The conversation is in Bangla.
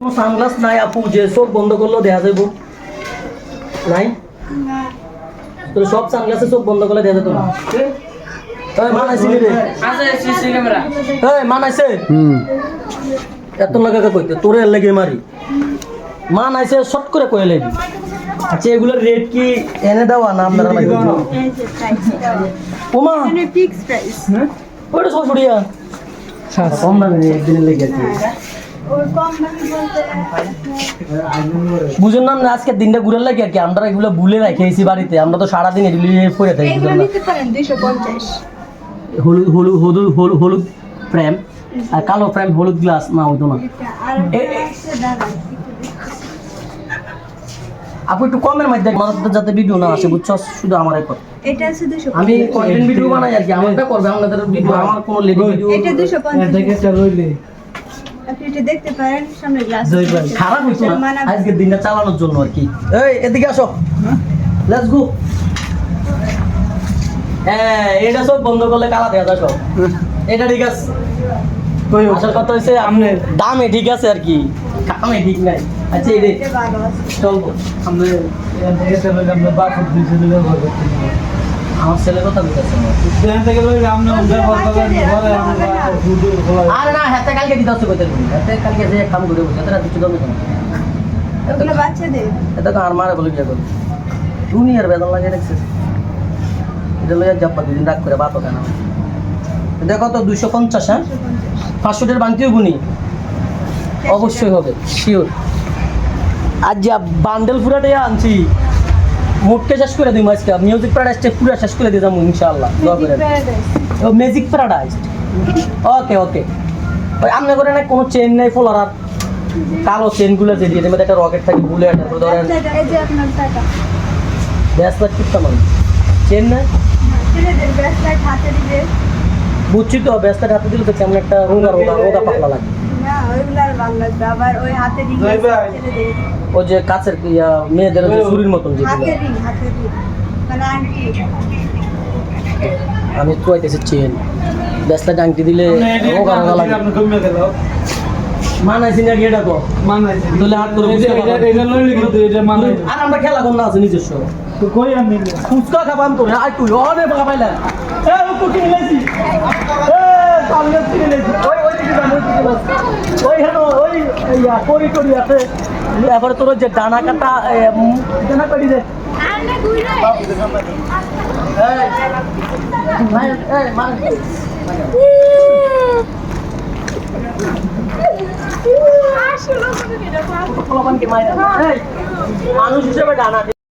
সানগ্লাস নাই আপু, যে সব বন্ধ করলেও দেখা যাইব নাই তো সব সানগ্লাসে সব বন্ধ করলে দেখা যেত না। মানাইছি রে মানাইছে এত লাগা কইতে তোরে লেগে মারি মানাইছে শর্ট করে কয়ে লেবি। আচ্ছা এগুলোর রেট কি এনে দেওয়া না আপনারা লাগে ওমা ফিক্স প্রাইস ওটা সব ছড়িয়া কম দামে একদিনের লেগে আছে ওই কম দামি বলতে বুঝুন না আজকে দিনটা ঘুরে লাগে আর কি আমরা এগুলো ভুলে রেখেছি বাড়িতে, আমরা তো সারাদিন এগুলো পড়ে থাকি। এগুলো নিতে পারেন 250 হলুদ হলুদ হলুদ হলুদ ফ্রেম আর কালো ফ্রেম হলুদ গ্লাস না হইতো না। আর আছে দাদা আপু একটু কমের মধ্যে আমাদের যাতে ভিডিও না আসে বুঝছো, শুধু আমার এক এটা আছে 250 আমি কন্টেন্ট ভিডিও বানাই আর কি, আমারটা করবে আমাদের ভিডিও, আমার কোনো লেডি ভিডিও এটা 250 থেকে চলইলে আপনি এটা দেখতে পারেন সামনে গ্লাস খারাপ হইতো না আজকের দিনটা চালানোর জন্য আর কি। এই এদিকে আসো, লেটস গো। হ্যাঁ এটা সব বন্ধ করলে কালা দেখা যায় সব, এটা ঠিক আছে। আসল কথা হচ্ছে আপনার দামে ঠিক আছে আর কি, কামে ঠিক নাই। আচ্ছা এই রে এটা ভালো আছে চলবো আমরা এখান থেকে চলে আমরা বাসুর দিয়েছি ব্যবহার করতে আমার ছেলে কথা বলতেছে এখান থেকে লইলে আমরা ব্যবহার করবেন ঘরে আমরা শুধু আরে না হাতে কালকে দিতে হচ্ছে কইতে হাতে কালকে যে কাম করে বসে তারা কিছু দাম না ওগুলো বাচ্চাদের এটা তো আর মারে বলে কি করবে দুনিয়ার বেদন লাগে রাখছে এটা লইয়া জাপা দিন রাগ করে বাতো কেন দেখো তো 250 হ্যাঁ 500 এর বান্তিও গুনি অবশ্যই হবে শিওর। আজ যা বান্ডেল পুরাটাই আনছি মুখকে শেষ করে দিই আজকে মিউজিক প্যারাডাইজটা পুরো শেষ করে দিয়ে যাবো ইনশাআল্লাহ দোয়া করে। ও ম্যাজিক প্যারাডাইজ ওকে ওকে ওই আমনে করে না কোনো চেন নাই ফলোয়ার আর কালো চেনগুলো যে দিয়ে মধ্যে একটা রকেট থাকে বুলেট তারপর ধরেন এই যে আপনার টাকা ব্যাসলাইট কিনতাম আমি চেন না ছেলেদের ব্রেসলেট হাতে দিবে বুঝছি তো ব্যাসলাইট হাতে দিলে তো কেমন একটা রোগা রোগা রোগা পাতলা লাগে না ওইগুলো আর ভালো লাগবে আবার ওই হাতে রিং ছেলেদের ওই যে কাছের মেয়েদের যে চুরির মতন যেগুলো হাতে রিং মানে আংটি আমি তো আইতেছি চেন ব্যাসলাইট আংটি দিলে রোগা রোগা লাগে আপনি কমে গেল মানাইছি না এটা তো মানাইছে তাহলে হাত করে বুঝতে পারবো। এটা লইলে কিন্তু এটা মানাইছে আর আমরা খেলা কোন না আছে নিজস্ব তো কই আমি ফুচকা খাবান তো আই তুই অনে বাবা পাইলা এ ও কুকি নিলেছি এ সামনে কিনে নিলেছি ওই দিকে যান ওই হেনো ওই ইয়া করি করি আছে এবারে তোর যে ডানা কাটা ডানা কাটি দে আরে গুইরে মানুষ হিসেবে ডানা